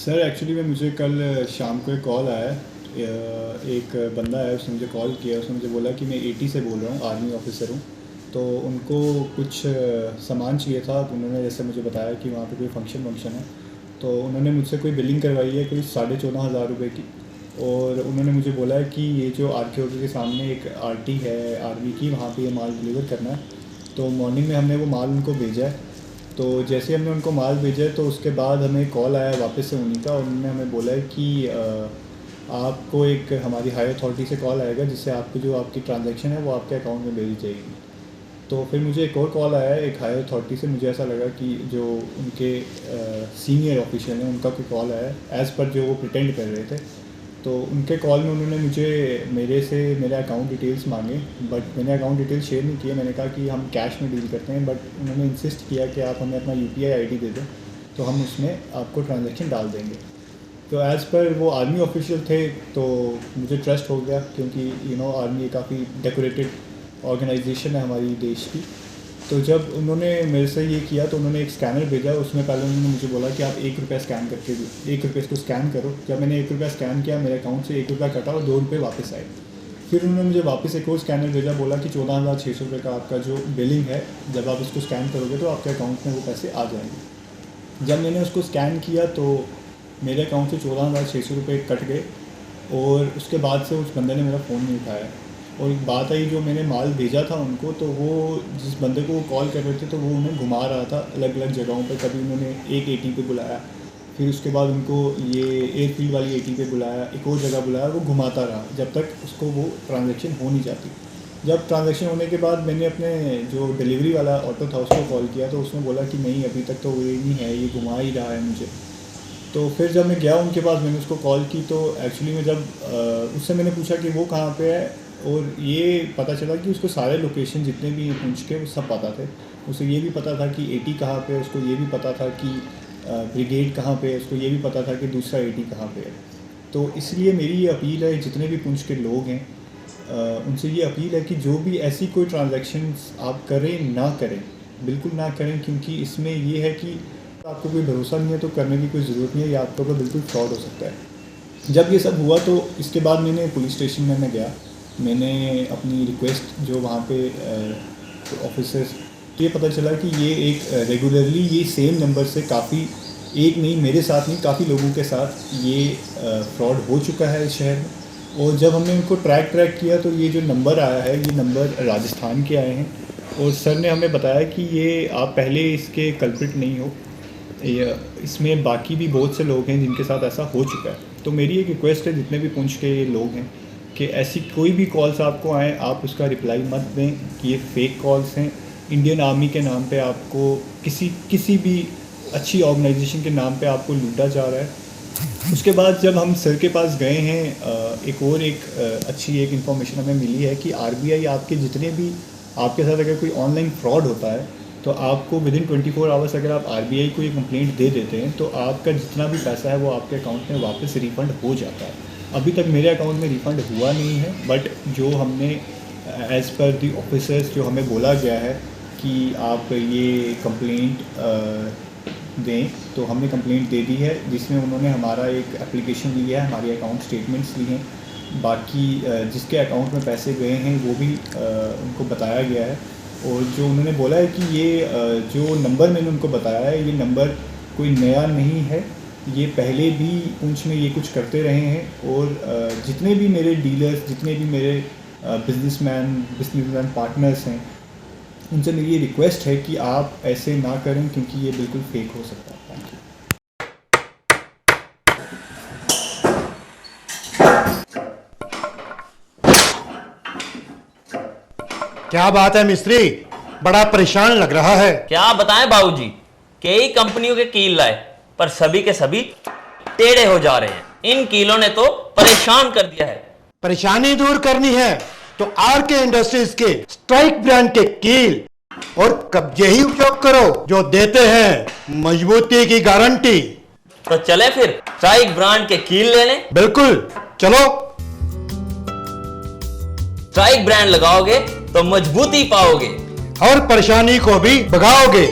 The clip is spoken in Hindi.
सर एक्चुअली में मुझे कल शाम को एक कॉल आया है। एक बंदा है, उसने मुझे कॉल किया। उसने मुझे बोला कि मैं एटी से बोल रहा हूँ, आर्मी ऑफिसर हूँ। तो उनको कुछ सामान चाहिए था। तो उन्होंने जैसे मुझे बताया कि वहाँ पे कोई फंक्शन है। तो उन्होंने मुझसे कोई बिलिंग करवाई है कोई 14,500 रुपये की। और उन्होंने मुझे बोला है कि ये जो आर के के सामने एक आरटी है आर्मी की, वहाँ पे ये माल डिलीवर करना है। तो मॉर्निंग में हमने वो माल उनको भेजा है। तो जैसे ही हमने उनको माल भेजा है तो उसके बाद हमें कॉल आया वापस से उन्हीं का, और उन्होंने हमें बोला है कि आपको एक हमारी हायर अथॉरिटी से कॉल आएगा, जिससे आपको जो आपकी ट्रांजैक्शन है वो आपके अकाउंट में भेजी जाएगी। तो फिर मुझे एक और कॉल आया है एक हायर अथॉरिटी से। मुझे ऐसा लगा कि जो उनके सीनियर ऑफिशियल हैं उनका कोई कॉल आया है एज़ पर जो वो प्रिटेंड कर रहे थे। तो उनके कॉल में उन्होंने मुझे मेरे से मेरे अकाउंट डिटेल्स मांगे, बट मैंने अकाउंट डिटेल्स शेयर नहीं किए। मैंने कहा कि हम कैश में डील करते हैं, बट उन्होंने इंसिस्ट किया कि आप हमें अपना यूपीआई आईडी दे दें तो हम उसमें आपको ट्रांजैक्शन डाल देंगे। तो एज़ पर वो आर्मी ऑफिशियल थे तो मुझे ट्रस्ट हो गया, क्योंकि आर्मी काफ़ी डेकोरेटेड ऑर्गेनाइजेशन है हमारी देश की। तो जब उन्होंने मेरे से ये किया तो उन्होंने एक स्कैनर भेजा। उसमें पहले उन्होंने मुझे बोला कि आप ₹1 स्कैन करके ₹1 इसको स्कैन करो। जब मैंने ₹1 स्कैन किया, मेरे अकाउंट से ₹1 कटा और ₹2 वापस आए। फिर उन्होंने मुझे वापस एक और स्कैनर भेजा, बोला कि 14,600 का आपका जो बिलिंग है, जब आप इसको स्कैन करोगे तो आपके अकाउंट में वो पैसे आ जाएंगे। जब मैंने उसको स्कैन किया तो मेरे अकाउंट से 14,600 कट गए, और उसके बाद से उस बंदे ने मेरा फ़ोन नहीं उठाया। और एक बात आई, जो मैंने माल भेजा था उनको, तो वो जिस बंदे को वो कॉल कर रहे थे तो वो उन्हें घुमा रहा था अलग अलग जगहों पे। कभी उन्होंने एक एटी पे बुलाया, फिर उसके बाद उनको ये एयरफील्ड वाली एटी पे बुलाया, एक और जगह बुलाया, वो घुमाता रहा जब तक उसको वो ट्रांजैक्शन हो नहीं जाती। जब ट्रांजैक्शन होने के बाद मैंने अपने जो डिलीवरी वाला ऑटो था उसको कॉल किया, तो उसने बोला कि नहीं, अभी तक तो वो ही नहीं है, ये घुमा ही रहा है मुझे। तो फिर जब मैं गया उनके पास, मैंने उसको कॉल की, तो एक्चुअली में जब उससे मैंने पूछा कि वो कहाँ पे है, और ये पता चला कि उसको सारे लोकेशन जितने भी पूछ के वो सब पता थे। उसे ये भी पता था कि एटी कहाँ पे है, उसको ये भी पता था कि ब्रिगेड कहाँ पे है, उसको ये भी पता था कि दूसरा एटी कहाँ पे है। तो इसलिए मेरी ये अपील है, जितने भी पुंछ के लोग हैं उनसे ये अपील है कि जो भी ऐसी कोई ट्रांजैक्शंस आप करें ना करें, बिल्कुल ना करें, क्योंकि इसमें ये है कि आपको कोई भरोसा नहीं है तो करने की कोई ज़रूरत नहीं है, या आपके ऊपर बिल्कुल फ्रॉड हो सकता है। जब ये सब हुआ तो इसके बाद मैंने पुलिस स्टेशन में मैं गया। मैंने अपनी रिक्वेस्ट जो वहाँ पे ऑफिसर्स, तो ये पता चला कि ये एक रेगुलरली ये सेम नंबर से काफ़ी, एक नहीं, मेरे साथ नहीं, काफ़ी लोगों के साथ ये फ्रॉड हो चुका है इस शहर में। और जब हमने उनको ट्रैक किया तो ये जो नंबर आया है, ये नंबर राजस्थान के आए हैं। और सर ने हमें बताया कि ये आप पहले इसके कल्प्रिट नहीं हो, इसमें बाकी भी बहुत से लोग हैं जिनके साथ ऐसा हो चुका है। तो मेरी एक रिक्वेस्ट है, जितने भी पुंछ के लोग हैं, कि ऐसी कोई भी कॉल्स आपको आए, आप उसका रिप्लाई मत दें कि ये फेक कॉल्स हैं। इंडियन आर्मी के नाम पे आपको किसी भी अच्छी ऑर्गेनाइजेशन के नाम पे आपको लूटा जा रहा है। उसके बाद जब हम सर के पास गए हैं, एक अच्छी इन्फॉर्मेशन हमें मिली है कि आरबीआई आपके जितने भी, आपके साथ अगर कोई ऑनलाइन फ्रॉड होता है तो आपको विदिन 24 आवर्स अगर आप आरबीआई को ये कंप्लेंट दे देते हैं तो आपका जितना भी पैसा है वो आपके अकाउंट में वापस रिफ़ंड हो जाता है। अभी तक मेरे अकाउंट में रिफ़ंड हुआ नहीं है, बट जो हमने एज़ पर दी ऑफिसर्स जो हमें बोला गया है कि आप ये कंप्लेंट दें, तो हमने कंप्लेंट दे दी है, जिसमें उन्होंने हमारा एक एप्लीकेशन लिया है, हमारी अकाउंट स्टेटमेंट्स ली हैं, बाकी जिसके अकाउंट में पैसे गए हैं वो भी उनको बताया गया है। और जो उन्होंने बोला है कि ये जो नंबर मैंने उनको बताया है, ये नंबर कोई नया नहीं है, ये पहले भी पुंछ में ये कुछ करते रहे हैं। और जितने भी मेरे डीलर्स, जितने भी मेरे बिजनेसमैन पार्टनर्स हैं, उनसे मेरी ये रिक्वेस्ट है कि आप ऐसे ना करें, क्योंकि ये बिल्कुल फेक हो सकता है। Thank you. क्या बात है मिस्त्री, बड़ा परेशान लग रहा है। क्या बताएं बाबूजी, कई कंपनियों के कील लाए पर सभी के सभी टेढ़े हो जा रहे हैं। इन कीलों ने तो परेशान कर दिया है। परेशानी दूर करनी है तो आरके इंडस्ट्रीज के स्ट्राइक ब्रांड के कील और कब्जे ही उपयोग करो, जो देते हैं मजबूती की गारंटी। तो चले फिर स्ट्राइक ब्रांड के कील लेने। बिल्कुल, चलो। स्ट्राइक ब्रांड लगाओगे तो मजबूती पाओगे और परेशानी को भी भगाओगे।